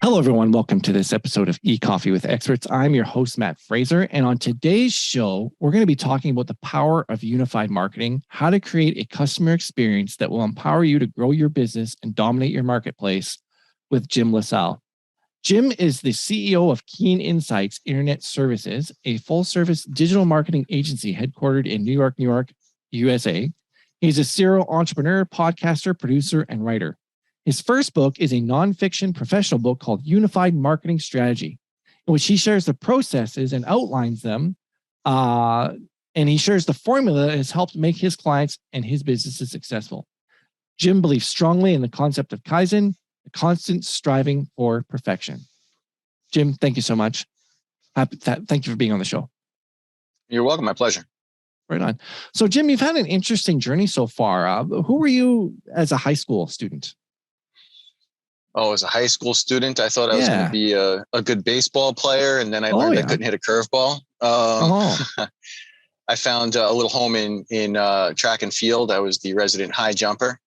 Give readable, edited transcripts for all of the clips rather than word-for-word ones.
Hello, everyone. Welcome to this episode of Ecoffee with Experts. I'm your host, Matt Fraser. And on today's show, we're going to be talking about the power of unified marketing, how to create a customer experience that will empower you to grow your business and dominate your marketplace with Jim LaSalle. Jim is the CEO of Keen Insights Internet Services, a full-service digital marketing agency headquartered in New York, USA. He's a serial entrepreneur, podcaster, producer, and writer. His first book is a nonfiction professional book called Unified Marketing Strategy, in which he shares the processes and outlines them. And he shares the formula that has helped make his clients and his businesses successful. Jim believes strongly in the concept of Kaizen, the constant striving for perfection. Jim, thank you so much. Thank you for being on the show. You're welcome. My pleasure. Right on. So, Jim, you've had an interesting journey so far. Who were you as a high school student? Oh, as a high school student, I thought I was going to be a good baseball player, and then I learned I couldn't hit a curveball. I found a little home in track and field. I was the resident high jumper,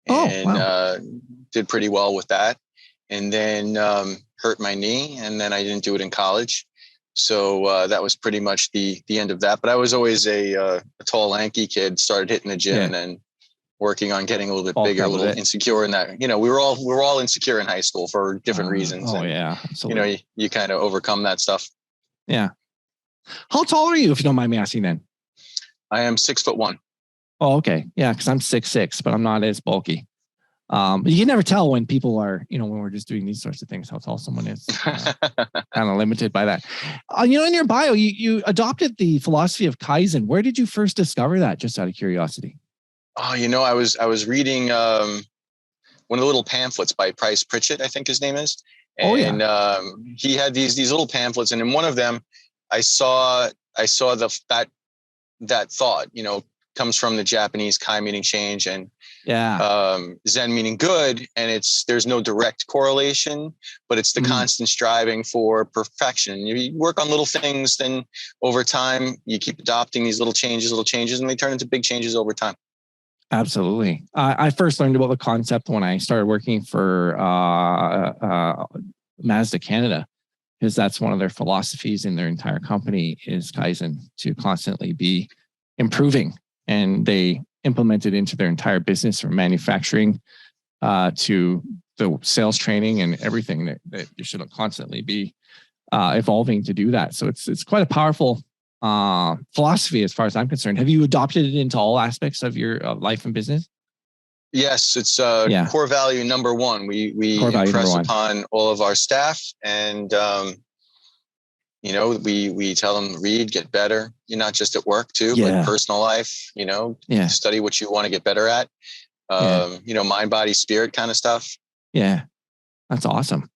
and did pretty well with that. And then hurt my knee, and then I didn't do it in college. So that was pretty much the end of that. But I was always a tall, lanky kid. Started hitting the gym and working on getting a little bit bigger, a little insecure in that. You know, we were all insecure in high school for different reasons. Absolutely. You know, you kind of overcome that stuff. Yeah. How tall are you, if you don't mind me asking then? I am 6'1". Oh, okay. Yeah, because I'm 6'6", but I'm not as bulky. You can never tell when people are, when we're just doing these sorts of things, how tall someone is. Kind of limited by that. In your bio, you adopted the philosophy of Kaizen. Where did you first discover that, just out of curiosity? Oh, I was reading one of the little pamphlets by Price Pritchett, I think his name is. And he had these little pamphlets, and in one of them I saw that thought, comes from the Japanese Kai meaning change, and Zen meaning good, and there's no direct correlation, but it's the constant striving for perfection. You work on little things, then over time you keep adopting these little changes, and they turn into big changes over time. Absolutely. I first learned about the concept when I started working for Mazda Canada, because that's one of their philosophies in their entire company is Kaizen, to constantly be improving. And they implemented into their entire business, from manufacturing to the sales training and everything, that you should constantly be evolving to do that. So it's quite a powerful philosophy as far as I'm concerned. Have you adopted it into all aspects of your life and business? Yes, it's core value number one. We impress upon all of our staff, and we tell them, read, get better. You're not just at work too, but personal life. Study what you want to get better at. Mind, body, spirit kind of stuff. Yeah, that's awesome.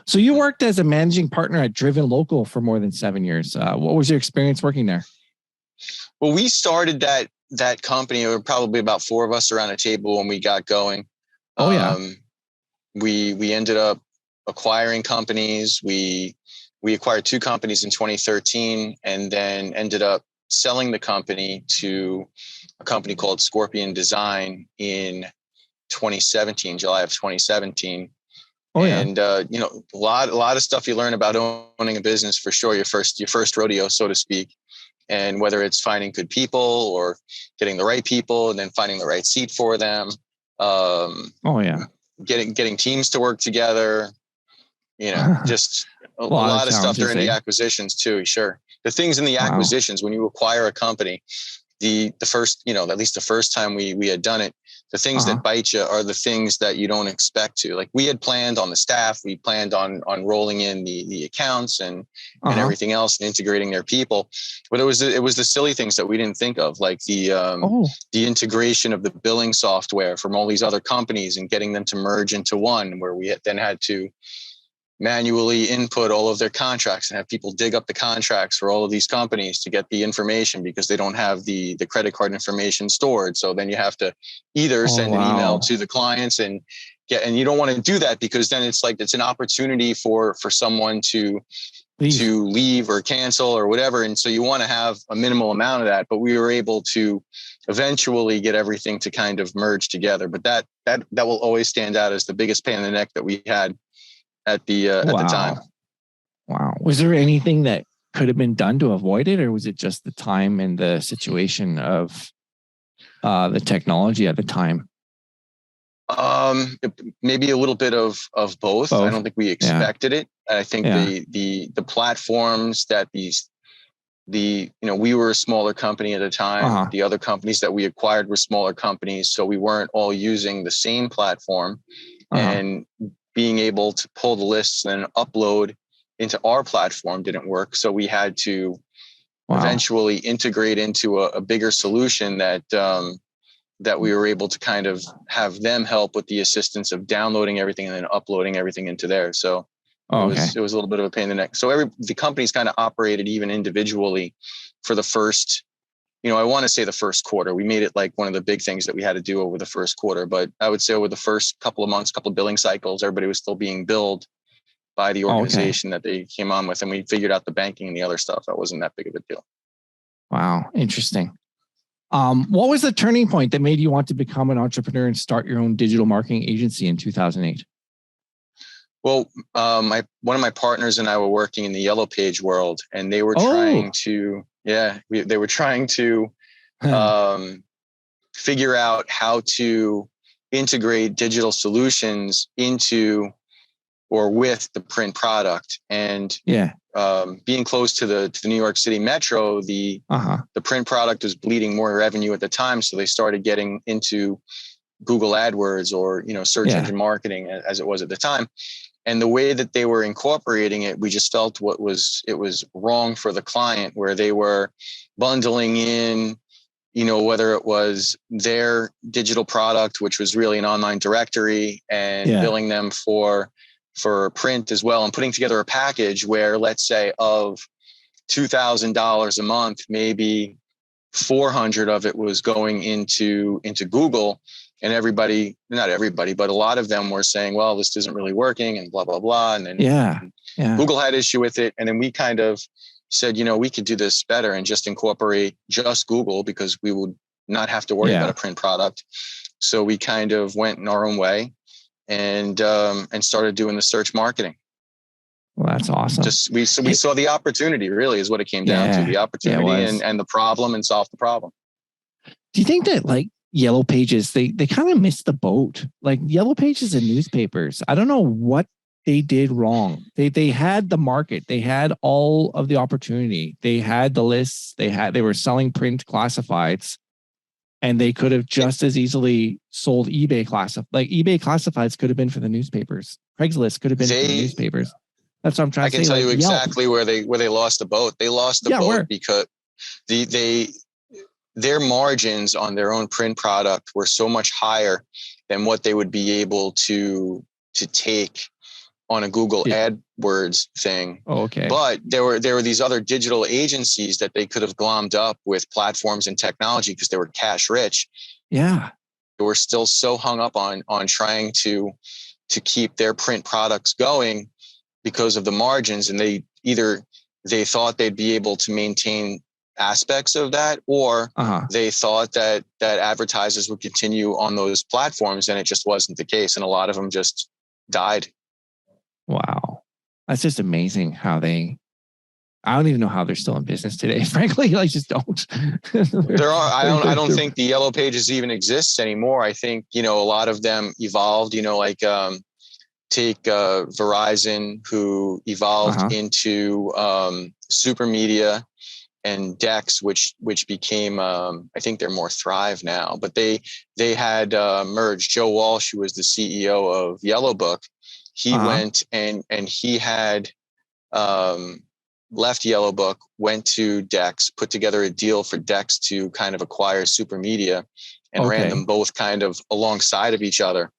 So you worked as a managing partner at Driven Local for more than 7 years. What was your experience working there? Well, we started that company. There were probably about 4 of us around a table when we got going. We ended up acquiring companies. We acquired 2 companies in 2013, and then ended up selling the company to a company called Scorpion Design in 2017, July of 2017. And a lot of stuff you learn about owning a business, for sure. Your first rodeo, so to speak. And whether it's finding good people or getting the right people, and then finding the right seat for them. Getting teams to work together. Just a lot of stuff during the acquisitions too. Sure, the things in the acquisitions when you acquire a company, the first, at least the first time we had done it. The things that bite you are the things that you don't expect to. Like, we had planned on the staff, we planned on rolling in the accounts and everything else, and integrating their people. But it was the silly things that we didn't think of, like the integration of the billing software from all these other companies and getting them to merge into one, where we then had to manually input all of their contracts and have people dig up the contracts for all of these companies to get the information, because they don't have the credit card information stored. So then you have to either send an email to the clients and you don't want to do that, because then it's an opportunity for someone to leave or cancel or whatever. And so you want to have a minimal amount of that, but we were able to eventually get everything to kind of merge together. But that will always stand out as the biggest pain in the neck that we had at the time. Wow. Was there anything that could have been done to avoid it, or was it just the time and the situation of the technology at the time? Maybe a little bit of both. I don't think we expected it. I think the platforms that we were a smaller company at the time. The other companies that we acquired were smaller companies, so we weren't all using the same platform, and being able to pull the lists and upload into our platform didn't work. So we had to eventually integrate into a bigger solution that we were able to kind of have them help with the assistance of downloading everything and then uploading everything into there. So it was a little bit of a pain in the neck. So the companies kind of operated even individually for the first, I want to say the first quarter. We made it like one of the big things that we had to do over the first quarter. But I would say over the first couple of months, couple of billing cycles, everybody was still being billed by the organization that they came on with. And we figured out the banking and the other stuff. That wasn't that big of a deal. Wow. Interesting. What was the turning point that made you want to become an entrepreneur and start your own digital marketing agency in 2008? Well, one of my partners and I were working in the Yellow Page world, and they were trying to, they were trying to figure out how to integrate digital solutions into or with the print product. And being close to the New York City Metro, the print product was bleeding more revenue at the time. So they started getting into Google AdWords or, search engine marketing as it was at the time. And the way that they were incorporating it, we just felt it was wrong for the client, where they were bundling in, whether it was their digital product, which was really an online directory, and billing them for print as well, and putting together a package where, let's say, of $2,000 a month, maybe 400 of it was going into Google, and not everybody, but a lot of them were saying, well, this isn't really working, and blah, blah, blah. And then Google had issue with it. And then we kind of said, we could do this better and just incorporate just Google, because we would not have to worry about a print product. So we kind of went in our own way and started doing the search marketing. Well, that's awesome. We saw the opportunity, really, is what it came down to, the opportunity and the problem, and solve the problem. Do you think that Yellow Pages, they kind of missed the boat? Like Yellow Pages and newspapers, I don't know what they did wrong. They had the market, they had all of the opportunity, they had the lists, they were selling print classifieds, and they could have just as easily sold eBay eBay classifieds could have been for the newspapers. Craigslist could have been for the newspapers. That's what I'm trying to say. I can tell you exactly where they lost the boat. They lost the boat because their margins on their own print product were so much higher than what they would be able to take on a Google AdWords thing. But there were these other digital agencies that they could have glommed up with platforms and technology, because they were cash rich. They were still so hung up on trying to keep their print products going because of the margins, and they thought they'd be able to maintain aspects of that, or they thought that advertisers would continue on those platforms, and it just wasn't the case, and a lot of them just died. Wow, that's just amazing how I don't even know how they're still in business today. Frankly, I just don't. I don't think the Yellow Pages even exists anymore. I think a lot of them evolved. Take Verizon, who evolved into Super Media, and Dex, which became, I think they're more Thrive now, but they had merged. Joe Walsh, who was the CEO of Yellow Book, he went and he had left Yellow Book, went to Dex, put together a deal for Dex to kind of acquire Super Media, and ran them both kind of alongside of each other.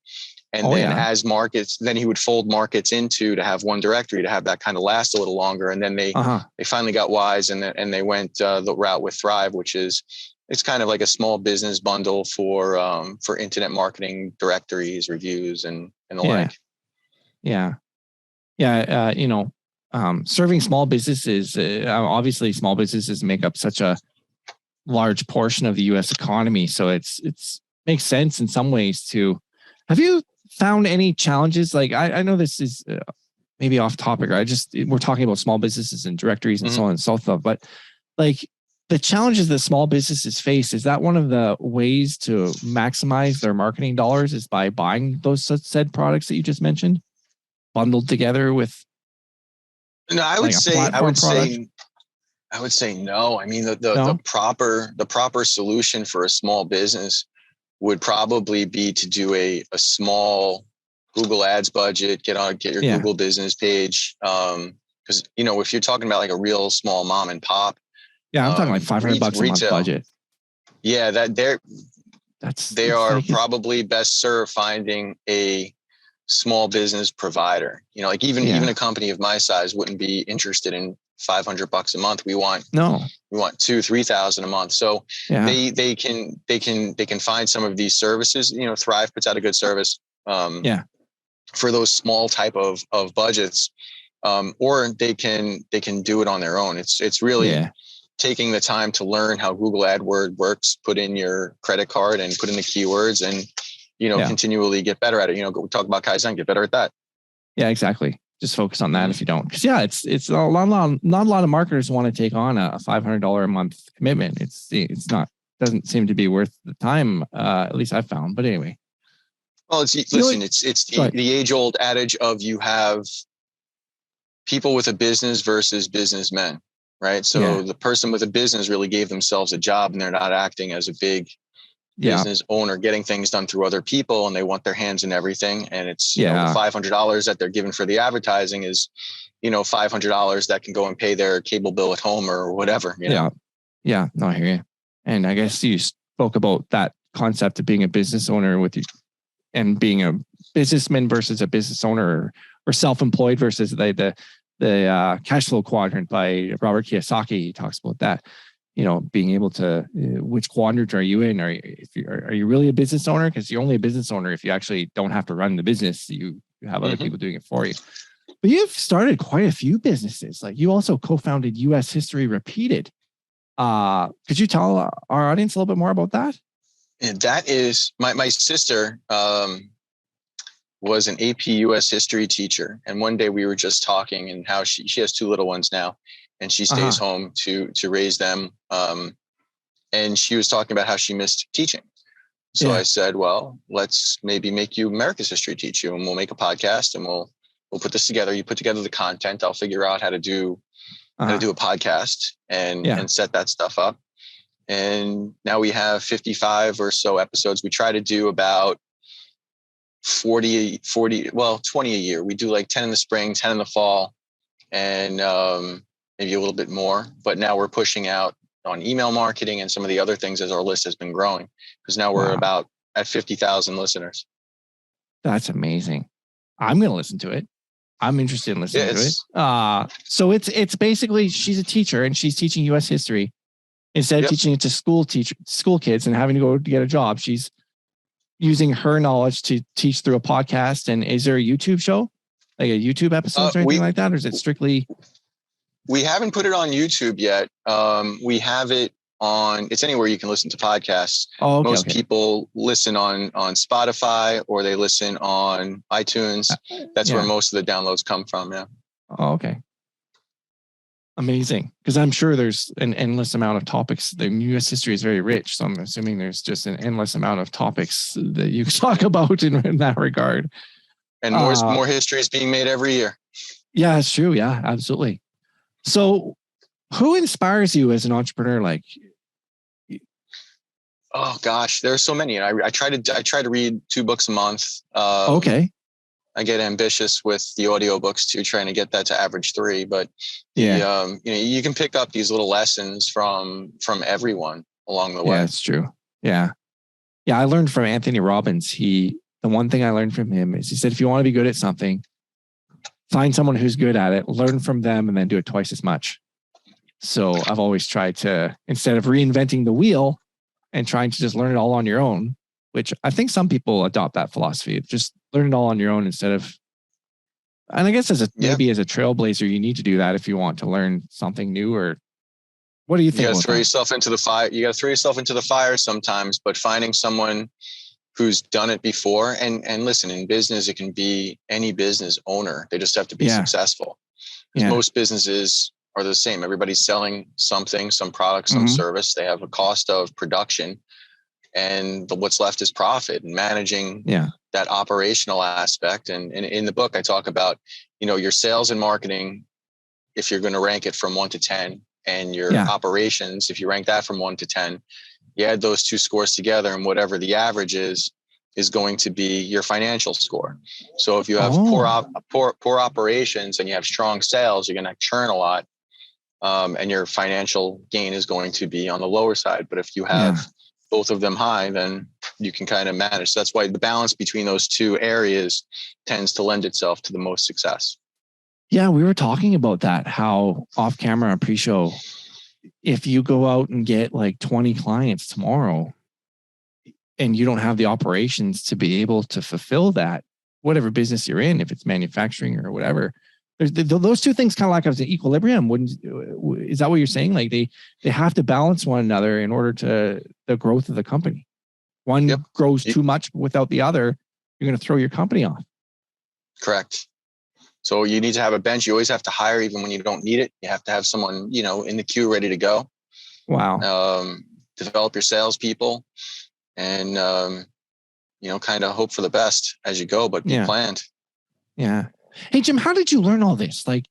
And as markets, then he would fold markets into to have one directory, to have that kind of last a little longer. And then they finally got wise, and they went the route with Thrive, which is, it's kind of like a small business bundle for internet marketing directories, reviews, and the like. Serving small businesses, obviously small businesses make up such a large portion of the U.S. economy. So it's makes sense in some ways to. Have you found any challenges? Like I know this is maybe off topic, we're talking about small businesses and directories and so on and so forth, but like the challenges that small businesses face, is that one of the ways to maximize their marketing dollars is by buying those said products that you just mentioned, bundled together with? No, I would say no. I mean, the proper solution for a small business would probably be to do a small Google Ads budget, get your Google business page. Because, if you're talking about like a real small mom and pop. Yeah, I'm talking like $500 a month budget. Yeah, they are probably best served finding a small business provider. Like even a company of my size wouldn't be interested in $500 a month. We want $2,000-$3,000 a month. So they can find some of these services. Thrive puts out a good service. For those small type of budgets, or they can do it on their own. It's really taking the time to learn how Google AdWords works, put in your credit card and put in the keywords and, continually get better at it. We talk about Kaizen, get better at that. Yeah, exactly. Just focus on that if you don't. Because it's not a lot of marketers want to take on a $500 a month commitment. It's not, doesn't seem to be worth the time. At least I've found, but anyway. Well, it's the age old adage of you have people with a business versus businessmen, right? So the person with a business really gave themselves a job and they're not acting as a big business owner, getting things done through other people, and they want their hands in everything. And it's, the $500 that they're given for the advertising is, $500 that can go and pay their cable bill at home or whatever. Yeah. No, I hear you. And I guess you spoke about that concept of being a business owner with you and being a businessman versus a business owner, or self-employed versus the cash flow quadrant by Robert Kiyosaki. He talks about that. Being able to, which quadrant are you in? Are you really a business owner? Because you're only a business owner if you actually don't have to run the business. You have other people doing it for you. But you've started quite a few businesses. Like you also co-founded US History Repeated. Could you tell our audience a little bit more about that? And that is my sister was an AP US history teacher. And one day we were just talking and how she has 2 little ones now. And she stays home to raise them. And she was talking about how she missed teaching. So I said, well, let's maybe make you America's history teacher, and we'll make a podcast and we'll put this together. You put together the content. I'll figure out how to do a podcast and set that stuff up. And now we have 55 or so episodes. We try to do about 20 a year. We do like 10 in the spring, 10 in the fall, and maybe a little bit more. But now we're pushing out on email marketing and some of the other things as our list has been growing, because now we're about at 50,000 listeners. That's amazing. I'm going to listen to it. I'm interested in listening to it. So it's basically, she's a teacher and she's teaching US history. Instead of teaching it to school kids and having to go to get a job, she's using her knowledge to teach through a podcast. And is there a YouTube show, like a YouTube episode or anything like that? Or is it strictly? We haven't put it on YouTube yet. We have it on, it's anywhere you can listen to podcasts. Most people listen on Spotify, or they listen on iTunes. That's where most of the downloads come from. Yeah. Oh, okay. Amazing. Because I'm sure there's an endless amount of topics. The U.S. history is very rich. So I'm assuming there's just an endless amount of topics that you talk about in that regard. And more history is being made every year. Yeah, it's true. Yeah, absolutely. So who inspires you as an entrepreneur? Like, oh gosh, there are so many. I try to read 2 books a month. Okay. I get ambitious with the audiobooks too, trying to get that to average 3. But you can pick up these little lessons from everyone along the way. Yeah, it's true. Yeah. I learned from Anthony Robbins. The one thing I learned from him is he said, if you want to be good at something, find someone who's good at it, learn from them, and then do it twice as much. So I've always tried to, instead of reinventing the wheel and trying to just learn it all on your own, which I think some people adopt that philosophy of just learn it all on your own instead of, and I guess maybe as a trailblazer, you need to do that if you want to learn something new. Or what do you think? You got to throw yourself into the fire. You got to throw yourself into the fire sometimes, but finding someone who's done it before. And listen, in business, it can be any business owner. They just have to be successful. Because most businesses are the same. Everybody's selling something, some product, some service. They have a cost of production, and what's left is profit, and managing that operational aspect. And in the book, I talk about, your sales and marketing, if you're going to rank it from 1 to 10, and your operations, if you rank that from 1 to 10, you add those two scores together, and whatever the average is going to be your financial score. So if you have poor operations and you have strong sales, you're going to churn a lot, and your financial gain is going to be on the lower side. But if you have both of them high, then you can kind of manage. So that's why the balance between those two areas tends to lend itself to the most success. Yeah, we were talking about that, how off camera on pre-show, if you go out and get like 20 clients tomorrow and you don't have the operations to be able to fulfill that, whatever business you're in, if it's manufacturing or whatever, those two things kind of like as an equilibrium. Is that what you're saying? Like they have to balance one another in order to the growth of the company. One grows too much without the other, you're going to throw your company off. Correct. So you need to have a bench. You always have to hire, even when you don't need it. You have to have someone, in the queue ready to go. Wow. Develop your salespeople, and, kind of hope for the best as you go, but be planned. Yeah. Hey, Jim, how did you learn all this? Like,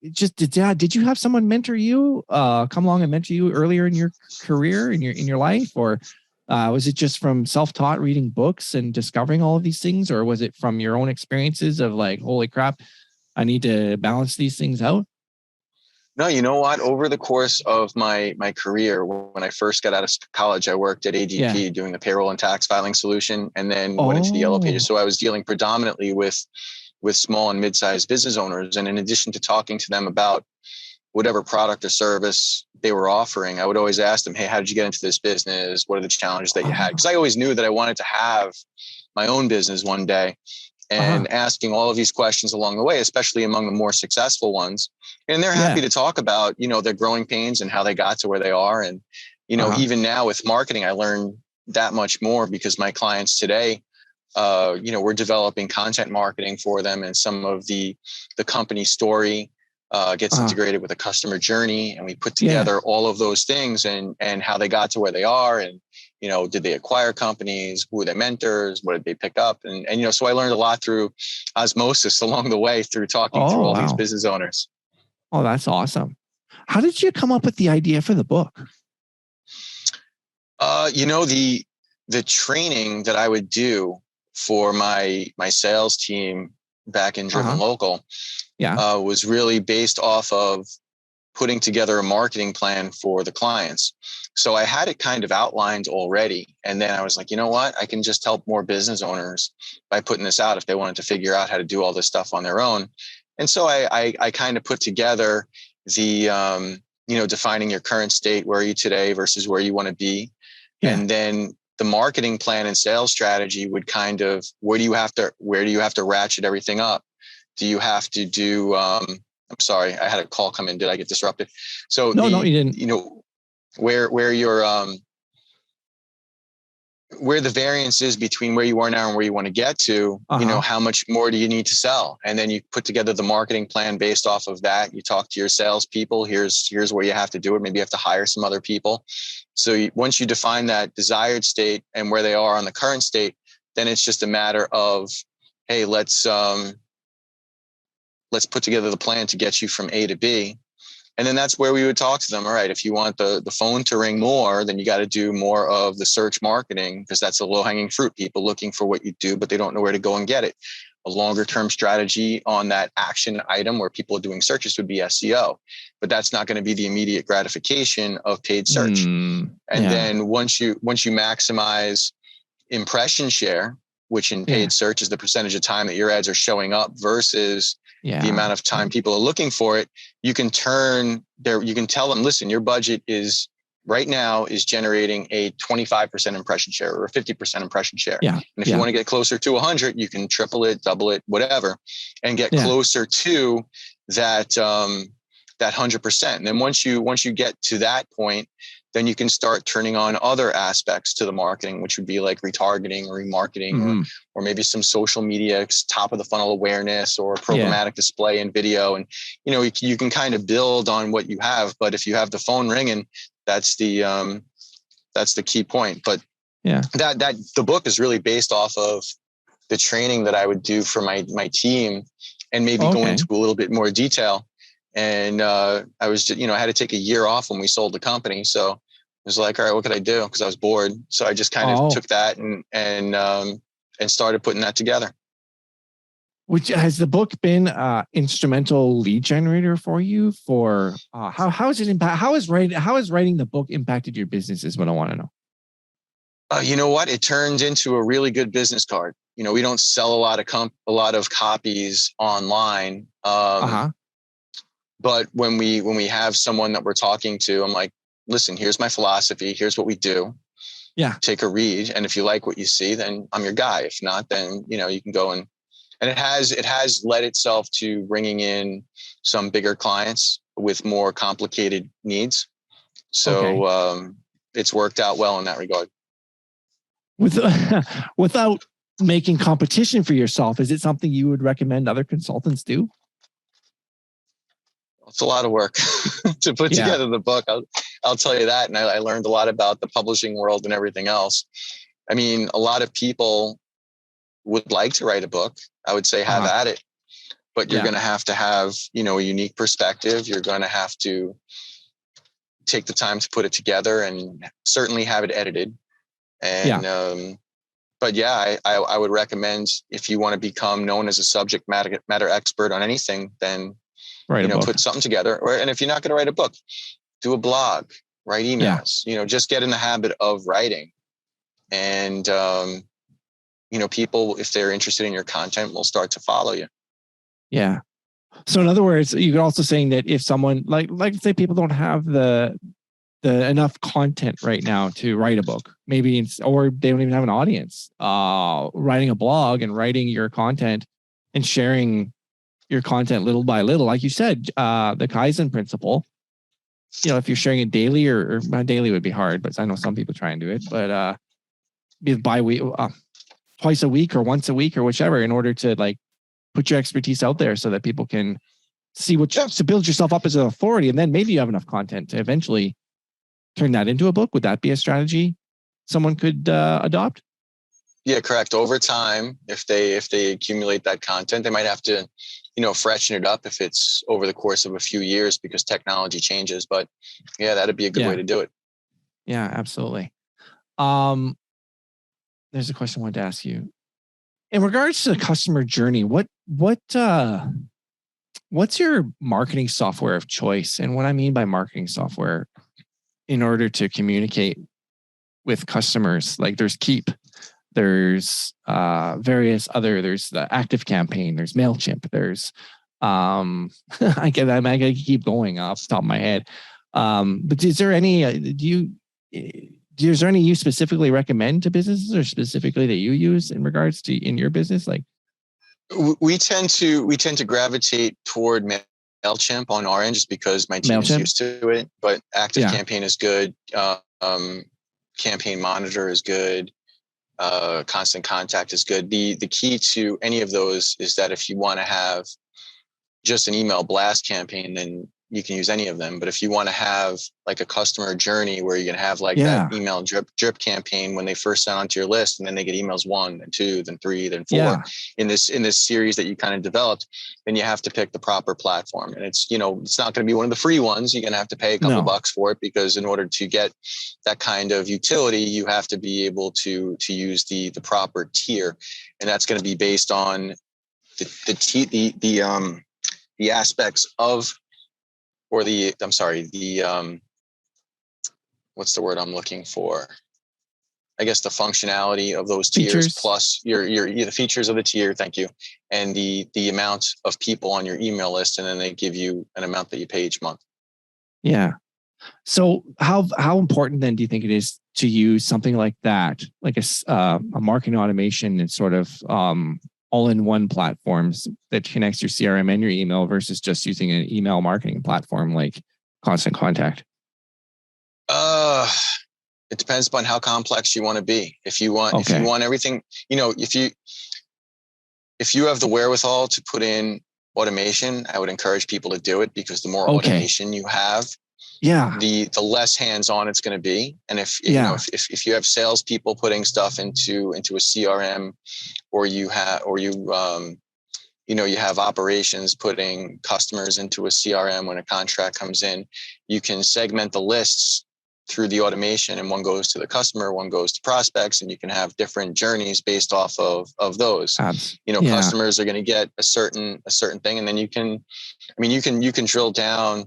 did you have someone mentor you, come along and mentor you earlier in your career, in your life? Or was it just from self-taught reading books and discovering all of these things? Or was it from your own experiences of like, holy crap, I need to balance these things out? No, you know what? Over the course of my career, when I first got out of college, I worked at ADP doing the payroll and tax filing solution, and then went into the Yellow Pages. So I was dealing predominantly with small and mid-sized business owners. And in addition to talking to them about whatever product or service they were offering, I would always ask them, hey, how did you get into this business? What are the challenges that you had? Because I always knew that I wanted to have my own business one day. And asking all of these questions along the way, especially among the more successful ones. And they're happy to talk about, their growing pains and how they got to where they are. And, even now with marketing, I learned that much more because my clients today, we're developing content marketing for them, and some of the company story gets integrated with a customer journey. And we put together all of those things and how they got to where they are. And, did they acquire companies? Who were their mentors? What did they pick up? And so I learned a lot through osmosis along the way through talking to all these business owners. Oh, that's awesome. How did you come up with the idea for the book? The training that I would do for my sales team back in Driven Local was really based off of putting together a marketing plan for the clients. So I had it kind of outlined already. And then I was like, you know what? I can just help more business owners by putting this out if they wanted to figure out how to do all this stuff on their own. And so I kind of put together the, defining your current state, where are you today versus where you want to be. Yeah. And then the marketing plan and sales strategy would kind of, where do you have to ratchet everything up? Do you have to do, I'm sorry, I had a call come in. Did I get disrupted? So no, you didn't. Where your where the variance is between where you are now and where you want to get to, how much more do you need to sell? And then you put together the marketing plan based off of that. You talk to your salespeople. Here's where you have to do it. Maybe you have to hire some other people. So once you define that desired state and where they are on the current state, then it's just a matter of, hey, let's put together the plan to get you from A to B. And then that's where we would talk to them. All right, if you want the phone to ring more, then you got to do more of the search marketing, because that's a low-hanging fruit. People looking for what you do, but they don't know where to go and get it. A longer term strategy on that action item where people are doing searches would be SEO, but that's not going to be the immediate gratification of paid search. Then once you maximize impression share, which in paid search is the percentage of time that your ads are showing up versus the amount of time people are looking for it, you can tell them, listen, your budget is right now is generating a 25% impression share or a 50% impression share. Yeah. And if you want to get closer to 100, you can triple it, double it, whatever, and get closer to that 100%. And then once you get to that point, then you can start turning on other aspects to the marketing, which would be like retargeting or remarketing, or maybe some social media, top of the funnel awareness, or programmatic display and video. And, you can kind of build on what you have, but if you have the phone ringing, that's the key point. But that the book is really based off of the training that I would do for my team, and maybe go into a little bit more detail. And I was just, I had to take a year off when we sold the company. So I was like, all right, what could I do? Because I was bored. So I just kind of took that and started putting that together. Which has the book been instrumental lead generator for you? For how is it impact? How has writing the book impacted your business? Is what I want to know. You know what? It turned into a really good business card. We don't sell a lot of copies online. But when we have someone that we're talking to, I'm like, listen, here's my philosophy. Here's what we do. Yeah. Take a read. And if you like what you see, then I'm your guy. If not, then, you can go and it has led itself to bringing in some bigger clients with more complicated needs. So it's worked out well in that regard. Without making competition for yourself, is it something you would recommend other consultants do? It's a lot of work to put together the book. I'll tell you that. And I learned a lot about the publishing world and everything else. I mean, a lot of people would like to write a book. I would say have at it, but you're going to have a unique perspective. You're going to have to take the time to put it together and certainly have it edited. And, but I would recommend, if you want to become known as a subject matter expert on anything, then put something together. And if you're not going to write a book, do a blog, write emails, just get in the habit of writing. And, people, if they're interested in your content, will start to follow you. Yeah. So in other words, you're also saying that if someone like say people don't have the enough content right now to write a book, maybe, or they don't even have an audience, writing a blog and writing your content and sharing your content little by little, like you said, the Kaizen principle. If you're sharing it daily or daily would be hard, but I know some people try and do it, but twice a week or once a week or whichever, in order to put your expertise out there so that people can see to build yourself up as an authority. And then maybe you have enough content to eventually turn that into a book. Would that be a strategy someone could adopt? Yeah, correct. Over time, if they accumulate that content, they might have to, freshen it up if it's over the course of a few years because technology changes. But yeah, that'd be a good way to do it. Yeah, absolutely. There's a question I wanted to ask you. In regards to the customer journey, what's your marketing software of choice? And what I mean by marketing software, in order to communicate with customers, like there's Keep, there's various other, there's the Active Campaign, there's MailChimp, there's I gotta keep going off the top of my head. But is there any is there any you specifically recommend to businesses, or specifically that you use in regards to in your business? Like we tend to gravitate toward MailChimp on our end, just because my team is used to it. But Active Campaign is good. Campaign Monitor is good. Constant Contact is good. The key to any of those is that if you want to have just an email blast campaign, then you can use any of them. But if you want to have like a customer journey where you're going to have that email drip campaign when they first sign onto your list, and then they get emails 1, then 2, then 3, then 4 in this series that you kind of developed, then you have to pick the proper platform. And it's, it's not going to be one of the free ones. You're going to have to pay a couple bucks for it, because in order to get that kind of utility, you have to be able to use the proper tier. And that's going to be based on the aspects of, or what's the word I'm looking for? I guess the functionality of those tiers, plus your the features of the tier. Thank you. And the amount of people on your email list. And then they give you an amount that you pay each month. Yeah. So how important then do you think it is to use something like that, like a marketing automation and sort of all-in-one platforms that connects your CRM and your email, versus just using an email marketing platform like Constant Contact? It depends upon how complex you want to be. If you want everything, if you have the wherewithal to put in automation, I would encourage people to do it, because the more automation you have, the less hands-on it's going to be. And if you have salespeople putting stuff into a CRM, or you have operations putting customers into a CRM when a contract comes in, you can segment the lists through the automation, and one goes to the customer, one goes to prospects, and you can have different journeys based off of those. Customers are going to get a certain thing, and then you can drill down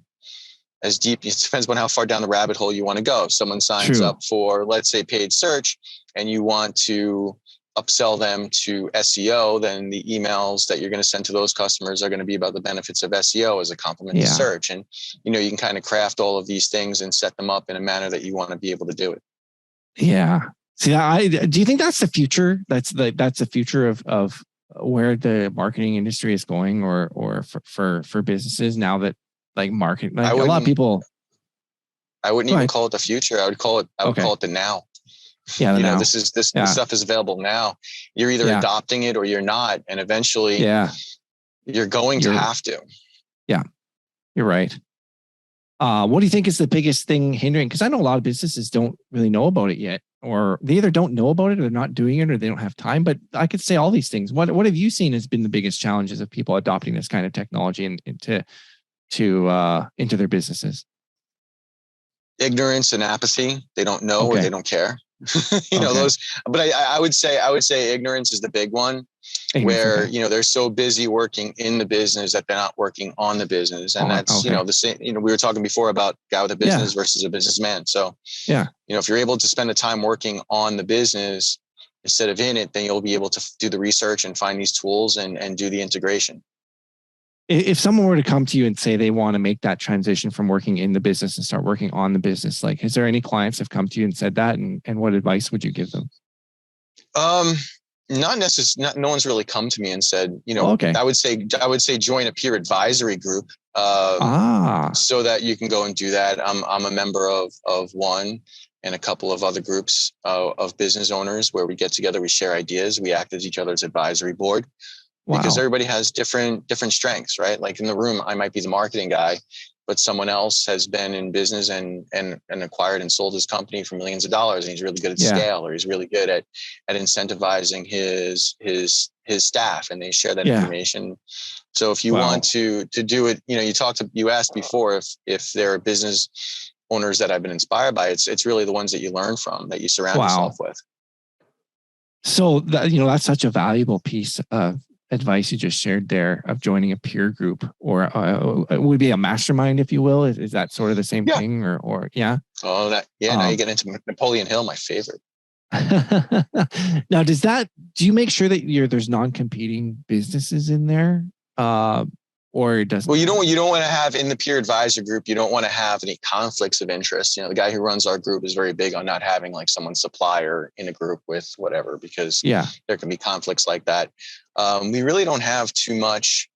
as deep. It depends on how far down the rabbit hole you want to go. If someone signs up for, let's say, paid search, and you want to upsell them to SEO, then the emails that you're going to send to those customers are going to be about the benefits of SEO as a complement to search. And, you can kind of craft all of these things and set them up in a manner that you want to be able to do it. Yeah. See, do you think that's the future? That's the future of where the marketing industry is going, or for businesses now that marketing, a lot of people. I wouldn't even call it the future. I would call it the now. Yeah, this stuff is available now. You're either adopting it or you're not, and eventually, you're going to have to. Yeah, you're right. What do you think is the biggest thing hindering? Because I know a lot of businesses don't really know about it yet, or they either don't know about it, or they're not doing it, or they don't have time. But I could say all these things. What have you seen has been the biggest challenges of people adopting this kind of technology into their businesses? Ignorance and apathy. They don't know, or they don't care. Those, but I would say ignorance is the big one, where they're so busy working in the business that they're not working on the business. And that's the same. We were talking before about guy with a business versus a businessman. So if you're able to spend the time working on the business instead of in it, then you'll be able to do the research and find these tools and do the integration. If someone were to come to you and say they want to make that transition from working in the business and start working on the business, is there any clients that have come to you and said that, and what advice would you give them? Not necessarily. No one's really come to me and said, I would say join a peer advisory group, so that you can go and do that. I'm a member of one and a couple of other groups of business owners where we get together, we share ideas, we act as each other's advisory board. Because everybody has different strengths, right? Like in the room, I might be the marketing guy, but someone else has been in business and acquired and sold his company for millions of dollars, and he's really good at scale, or he's really good at incentivizing his staff, and they share that information. So if you want to do it, you asked before if there are business owners that I've been inspired by. It's really the ones that you learn from, that you surround yourself with. So that's such a valuable piece of advice you just shared there, of joining a peer group, or it would be a mastermind, if you will. Is that sort of the same thing, or now you get into Napoleon Hill, my favorite. Now, do you make sure that there's non-competing businesses in there, or it doesn't? Well, you don't want to have, in the peer advisor group, you don't want to have any conflicts of interest. The guy who runs our group is very big on not having someone's supplier in a group with whatever, because there can be conflicts like that. We really don't have too much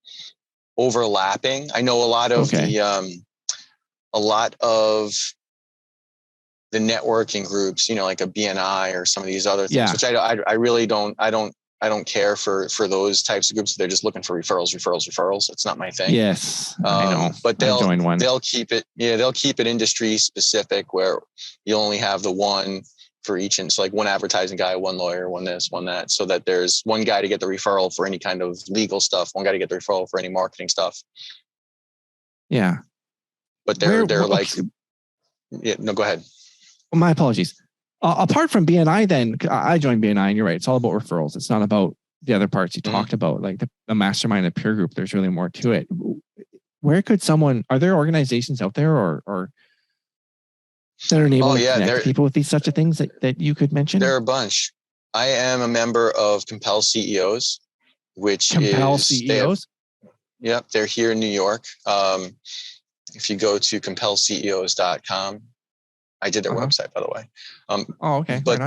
overlapping. I know a lot of the networking groups, like a BNI or some of these other things, which I really don't. I don't care for those types of groups. They're just looking for referrals. It's not my thing. Yes, I know. But they'll keep it. Yeah, they'll keep it industry specific, where you only have the one for each. And so one advertising guy, one lawyer, one this, one that, so that there's one guy to get the referral for any kind of legal stuff, one guy to get the referral for any marketing stuff. Yeah. But they're go ahead. Well, my apologies. Apart from BNI, then I joined BNI, and you're right. It's all about referrals. It's not about the other parts you talked about, like the mastermind and peer group. There's really more to it. Where could are there organizations out there or that are able to connect people with these such things that you could mention? There are a bunch. I am a member of Compel CEOs, which is CEOs. They're here in New York. If you go to compelceos.com, I did their website, by the way. Okay. But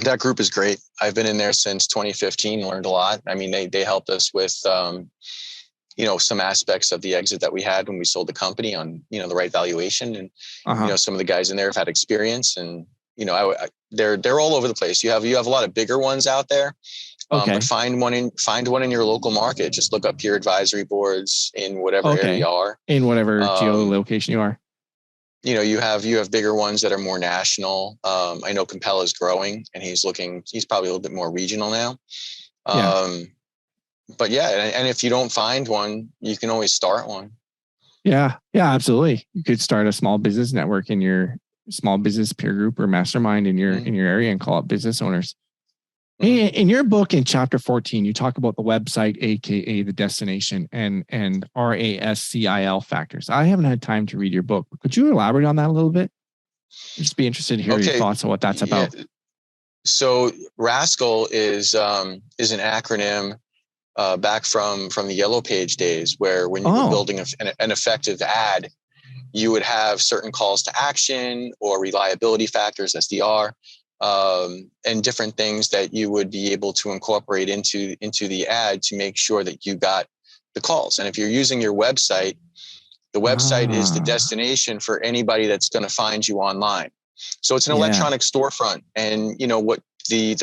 that group is great. I've been in there since 2015, learned a lot. I mean, they helped us with some aspects of the exit that we had when we sold the company on, the right valuation. And, some of the guys in there have had experience, and, they're all over the place. You have a lot of bigger ones out there. But find one in your local market. Just look up peer advisory boards in whatever area you are. In whatever geolocation you are. You have bigger ones that are more national. I know Compel is growing, and he's probably a little bit more regional now. But and if you don't find one, you can always start one. Yeah, absolutely. You could start a small business network in your small business peer group or mastermind in your area and call it business owners. In your book, in chapter 14, you talk about the website, aka the destination, and RASCIL factors. I haven't had time to read your book. Could you elaborate on that a little bit? I'd just be interested to hear your thoughts on what that's about. So RASCIL is an acronym back from the Yellow Page days, where when you were building an effective ad, you would have certain calls to action or reliability factors, SDR. And different things that you would be able to incorporate into the ad to make sure that you got the calls. And if you're using your website, the website is the destination for anybody that's going to find you online. So it's an electronic storefront, and what the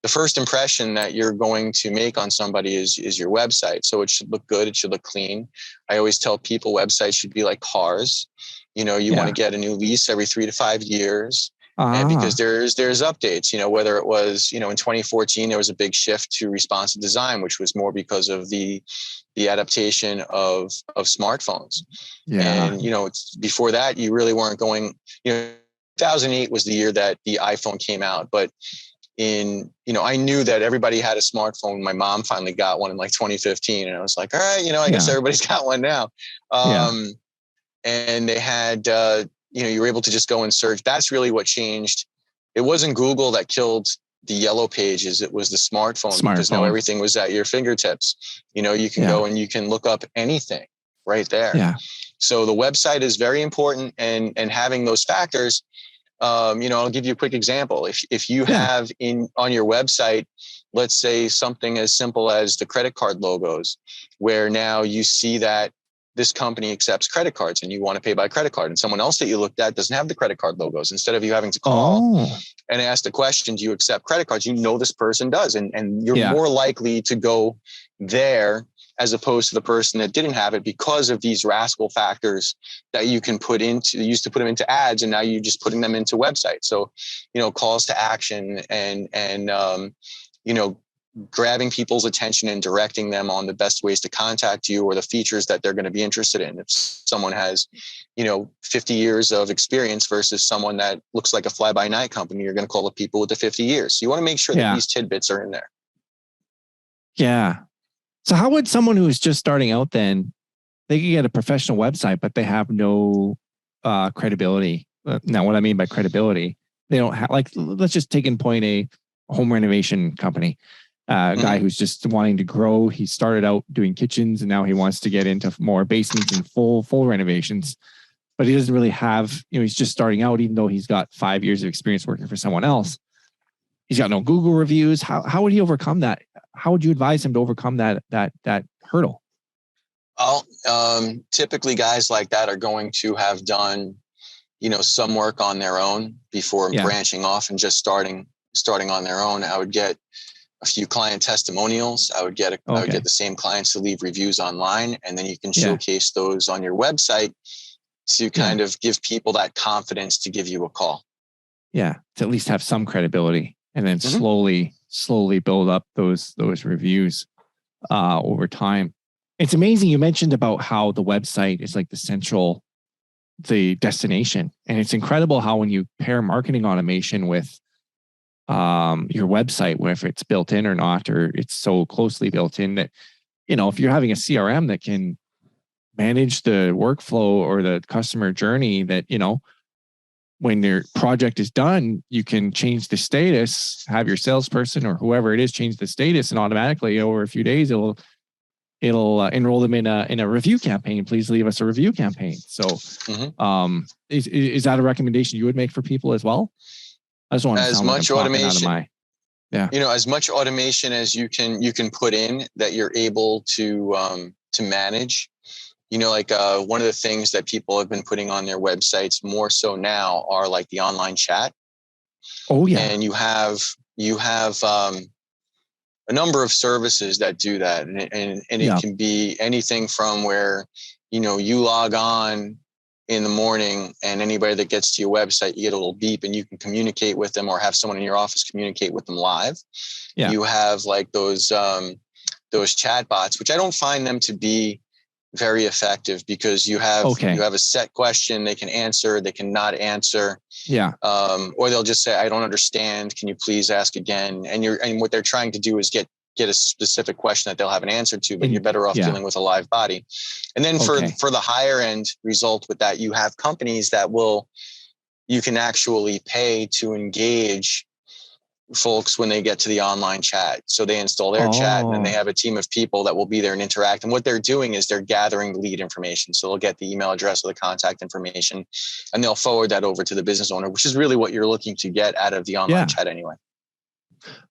first impression that you're going to make on somebody is your website. So it should look good. It should look clean. I always tell people websites should be like cars. You want to get a new lease every 3 to 5 years. And because there's updates, whether it was, in 2014, there was a big shift to responsive design, which was more because of the adaptation of smartphones. And, before that, you really weren't going, 2008 was the year that the iPhone came out. But I knew that everybody had a smartphone. My mom finally got one in like 2015. And I was like, all right, I guess everybody's got one now. And they had, you were able to just go and search. That's really what changed. It wasn't Google that killed the Yellow Pages. It was the smartphone, because now everything was at your fingertips. You can go and you can look up anything right there. Yeah. So the website is very important, and having those factors, I'll give you a quick example. If you have on your website, let's say something as simple as the credit card logos, where now you see that this company accepts credit cards and you want to pay by credit card, and someone else that you looked at doesn't have the credit card logos. Instead of you having to call and ask the question, do you accept credit cards? This person does. And you're more likely to go there as opposed to the person that didn't have it, because of these RASCIL factors that you can used to put them into ads, and now you're just putting them into websites. So, calls to action and grabbing people's attention and directing them on the best ways to contact you, or the features that they're going to be interested in. If someone has, 50 years of experience versus someone that looks like a fly-by-night company, you're going to call the people with the 50 years. So you want to make sure that these tidbits are in there. Yeah. So how would someone who is just starting out then, they can get a professional website, but they have no credibility? Now, what I mean by credibility, they don't have, let's just take in point a home renovation company. Guy who's just wanting to grow. He started out doing kitchens, and now he wants to get into more basements and full renovations. But he doesn't really have, he's just starting out, even though he's got 5 years of experience working for someone else. He's got no Google reviews. How would he overcome that? How would you advise him to overcome that hurdle? Well, typically guys like that are going to have done, some work on their own before branching off and just starting on their own. I would get a few client testimonials. I would get the same clients to leave reviews online, and then you can showcase those on your website to kind of give people that confidence to give you a call. Yeah, to at least have some credibility, and then slowly build up those reviews over time. It's amazing. You mentioned about how the website is like the destination, and it's incredible how when you pair marketing automation with your website, whether it's built in or not, or it's so closely built in that, if you're having a CRM that can manage the workflow or the customer journey, that, when your project is done, you can change the status, have your salesperson or whoever it is change the status, and automatically over a few days, it'll enroll them in a review campaign. Please leave us a review campaign. So, is that a recommendation you would make for people as well? I just want as much automation. as much automation as you can put in that you're able to manage. Like one of the things that people have been putting on their websites more so now are like the online chat. Oh yeah. And you have a number of services that do that. And it can be anything from where, you log on in the morning and anybody that gets to your website, you get a little beep and you can communicate with them or have someone in your office communicate with them live. Yeah. You have like those chat bots, which I don't find them to be very effective because you have a set question they can answer, they cannot answer. Yeah. Or they'll just say, I don't understand. Can you please ask again? And what they're trying to do is get a specific question that they'll have an answer to, but you're better off dealing with a live body. And then for the higher end result with that, you have companies that you can actually pay to engage folks when they get to the online chat. So they install their chat and then they have a team of people that will be there and interact. And what they're doing is they're gathering the lead information. So they'll get the email address or the contact information and they'll forward that over to the business owner, which is really what you're looking to get out of the online chat anyway.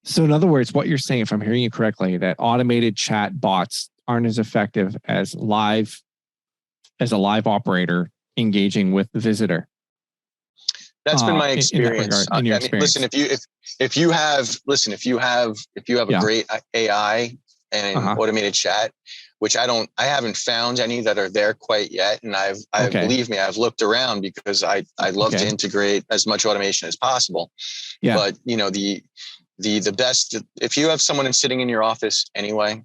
So in other words, what you're saying, if I'm hearing you correctly, that automated chat bots aren't as effective as a live operator engaging with the visitor. That's been my experience. Listen, if you have a great AI and an automated chat, which I haven't found any that are there quite yet. And believe me, I've looked around because I love to integrate as much automation as possible. Yeah. But the best, if you have someone sitting in your office anyway,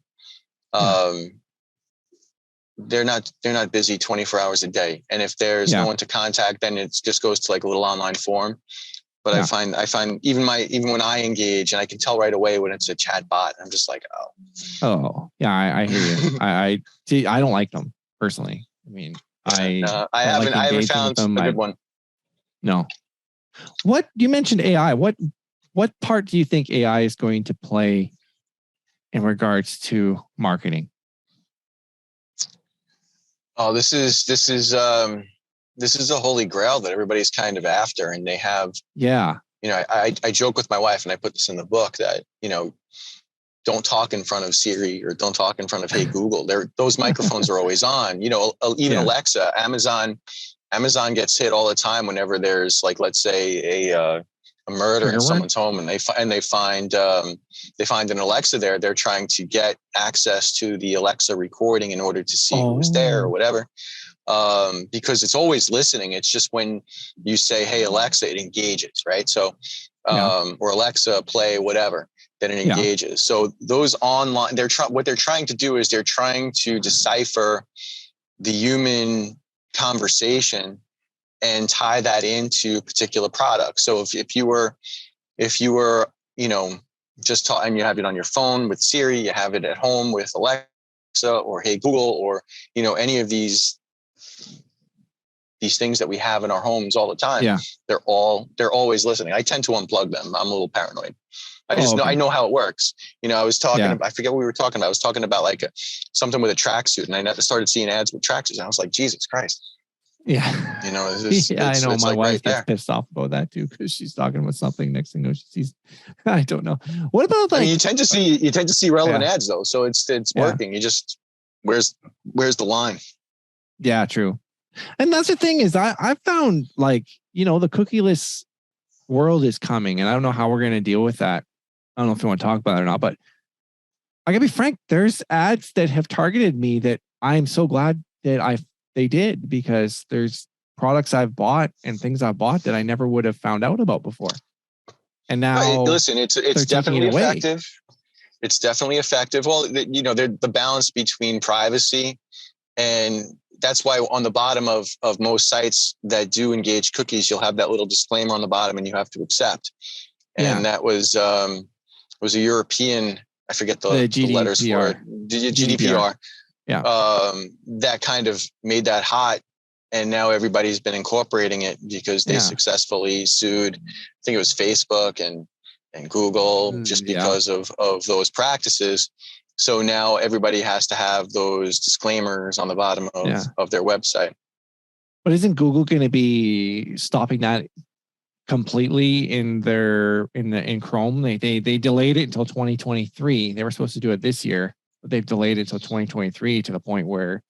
they're not busy 24 hours a day. And if there's no one to contact, then it just goes to like a little online form. But I find even when I engage and I can tell right away when it's a chat bot, I'm just like, I hear you. I don't like them personally. I mean, I haven't found a good one. No. What you mentioned AI, what part do you think AI is going to play in regards to marketing? Oh, this is the holy grail that everybody's kind of after, and they have. Yeah. I joke with my wife, and I put this in the book that don't talk in front of Siri or don't talk in front of Hey Google. Those microphones are always on. Even Alexa, Amazon gets hit all the time whenever there's like, let's say a murder in someone's home, and they find an Alexa there. They're trying to get access to the Alexa recording in order to see who's there or whatever. Because it's always listening. It's just when you say, "Hey Alexa," it engages, right? So, or Alexa, play whatever, then it engages. So those online, what they're trying to do is they're trying to decipher the human conversation and tie that into particular products. So if you were, just talk, and you have it on your phone with Siri, you have it at home with Alexa or Hey Google, or, any of these things that we have in our homes all the time. Yeah. They're always listening. I tend to unplug them. I'm a little paranoid. I know how it works. I was talking about, I forget what we were talking about. I was talking about like something with a tracksuit, and I started seeing ads with tracksuits, and I was like, Jesus Christ. Yeah. I know my wife gets pissed off about that too, because she's talking about something. Next thing you know, she sees, I don't know. What about like, you tend to see relevant ads though. So it's working. You just, where's the line? Yeah, true. And that's the thing is I found like, the cookieless world is coming, and I don't know how we're going to deal with that. I don't know if you want to talk about it or not, but I gotta be frank, there's ads that have targeted me that I'm so glad that they did, because there's products I've bought and things I've bought that I never would have found out about before. And now, listen, it's definitely effective. It's definitely effective. Well, the balance between privacy, and that's why on the bottom of most sites that do engage cookies, you'll have that little disclaimer on the bottom, and you have to accept. And that was a European, I forget the letters for it. GDPR. Yeah. That kind of made that hot, and now everybody's been incorporating it because they successfully sued, I think it was Facebook and Google, just because of those practices. So now everybody has to have those disclaimers on the bottom of their website. But isn't Google going to be stopping that completely in Chrome. They delayed it until 2023. They were supposed to do it this year, but they've delayed it until 2023 to the point where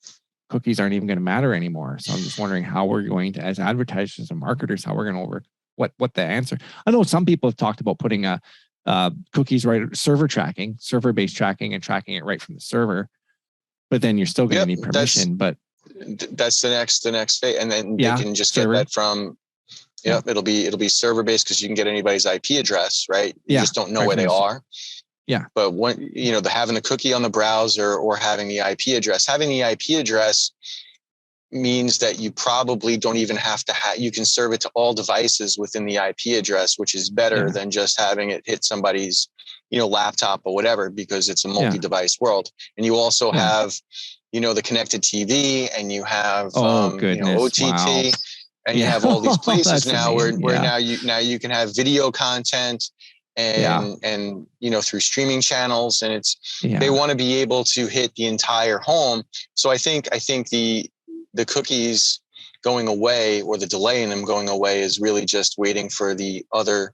cookies aren't even going to matter anymore. So I'm just wondering how we're going to, as advertisers and marketers, how we're going to work, what the answer. I know some people have talked about putting cookies server-based tracking and tracking it right from the server, but then you're still going to need permission. That's the next phase. And then they can just get that from, it'll be server-based because you can get anybody's IP address, right? You just don't know where they are. Yeah. But when, having the cookie on the browser or having the IP address means that you probably don't even have to you can serve it to all devices within the IP address, which is better than just having it hit somebody's, laptop or whatever, because it's a multi-device world. And you also have, the connected TV, and you have, OTT, and you have all these places now where now you can have video content and through streaming channels, and they want to be able to hit the entire home. So I think the cookies going away, or the delay in them going away, is really just waiting for the other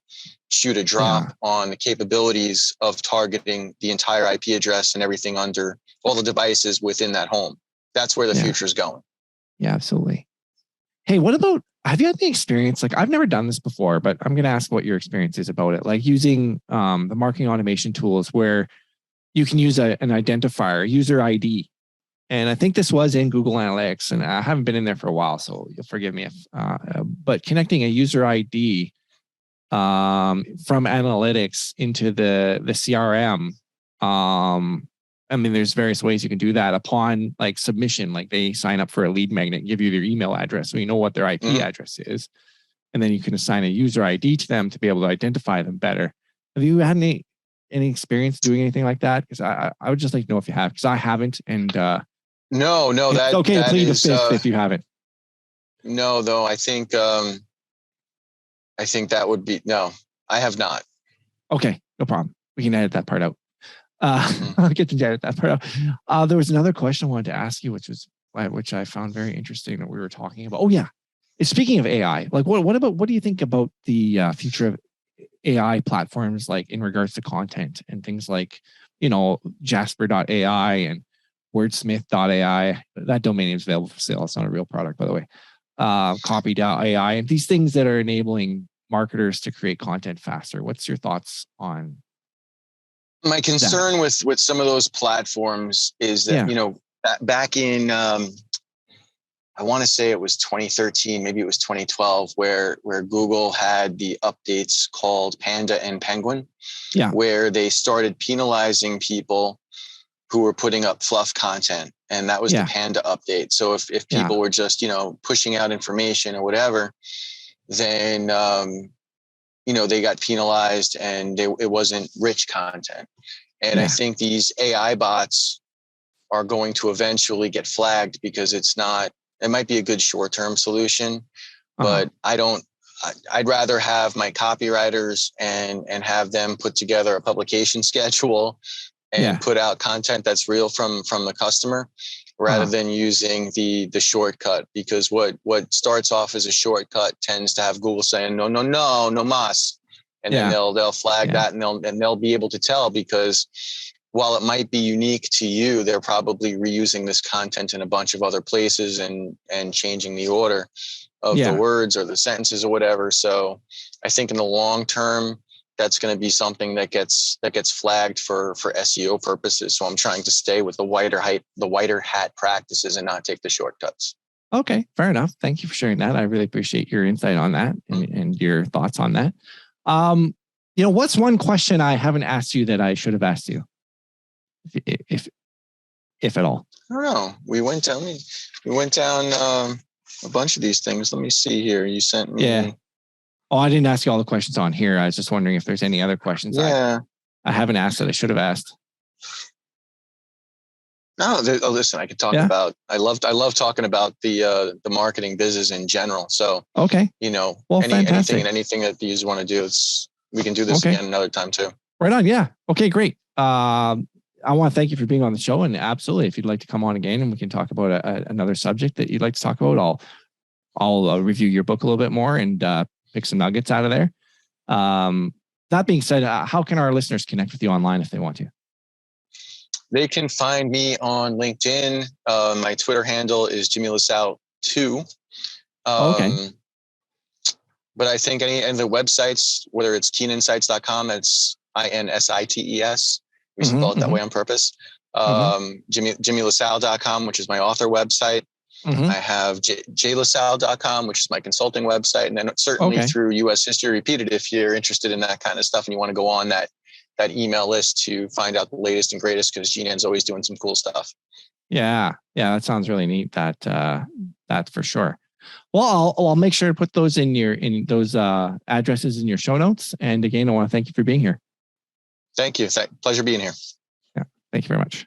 shoe to drop on the capabilities of targeting the entire IP address and everything under all the devices within that home. That's where the future is going. Yeah, absolutely. Hey, have you had the experience? Like, I've never done this before, but I'm going to ask what your experience is about it. Like using the marketing automation tools where you can use an identifier, user ID. And I think this was in Google Analytics, and I haven't been in there for a while, so you'll forgive me but connecting a user ID from analytics into the CRM. There's various ways you can do that upon like submission. Like they sign up for a lead magnet, give you their email address, so you know what their IP address is, and then you can assign a user ID to them to be able to identify them better. Have you had any experience doing anything like that? Because I would just like to know if you have, because I haven't. And no, it's okay to plead the fifth if you haven't. No, though I think that would be no. I have not. Okay, no problem. We can edit that part out. I'll get to edit that part out. There was another question I wanted to ask you, which I found very interesting that we were talking about. Oh yeah, speaking of AI, like what do you think about the future of AI platforms, like in regards to content and things like Jasper.ai and Wordsmith.ai? That domain name is available for sale. It's not a real product, by the way. Copy.ai and these things that are enabling marketers to create content faster. What's your thoughts on? My concern with some of those platforms is that, back in, I want to say it was 2013, maybe it was 2012, where Google had the updates called Panda and Penguin, where they started penalizing people who were putting up fluff content. And that was the Panda update. So if people were just, pushing out information or whatever, then, they got penalized and it wasn't rich content. And I think these AI bots are going to eventually get flagged because it might be a good short-term solution, but I'd rather have my copywriters and have them put together a publication schedule and put out content that's real from the customer rather than using the shortcut, because what starts off as a shortcut tends to have Google saying, no mas. And then they'll flag that and they'll be able to tell, because while it might be unique to you, they're probably reusing this content in a bunch of other places and changing the order of the words or the sentences or whatever. So I think in the long term, that's going to be something that gets flagged for SEO purposes. So I'm trying to stay with the wider hat practices and not take the shortcuts. Okay, fair enough. Thank you for sharing that. I really appreciate your insight on that and your thoughts on that. What's one question I haven't asked you that I should have asked you, if at all? I don't know. We went down a bunch of these things. Let me see here. You sent me. Yeah. Oh, I didn't ask you all the questions on here. I was just wondering if there's any other questions I haven't asked that I should have asked. No, listen, I could talk about, I love talking about the marketing business in general. So, okay. Anything that you want to do, we can do this again another time too. Right on. Yeah. Okay, great. I want to thank you for being on the show, and absolutely, if you'd like to come on again and we can talk about another subject that you'd like to talk about, I'll review your book a little bit more and pick some nuggets out of there. That being said, how can our listeners connect with you online if they want to? They can find me on LinkedIn. My Twitter handle is Jimmy LaSalle 2. Okay. But I think any of the websites, whether it's keeninsights.com, it's INSITES. We spell it that way on purpose. JimmyLaSalle.com, which is my author website. I have JLaSalle.com, which is my consulting website. And then certainly through US History Repeated, if you're interested in that kind of stuff and you want to go on that email list to find out the latest and greatest, because G-Nan's always doing some cool stuff. Yeah. That sounds really neat. That for sure. Well, I'll make sure to put those in those addresses in your show notes. And again, I want to thank you for being here. Thank you. Pleasure being here. Yeah. Thank you very much.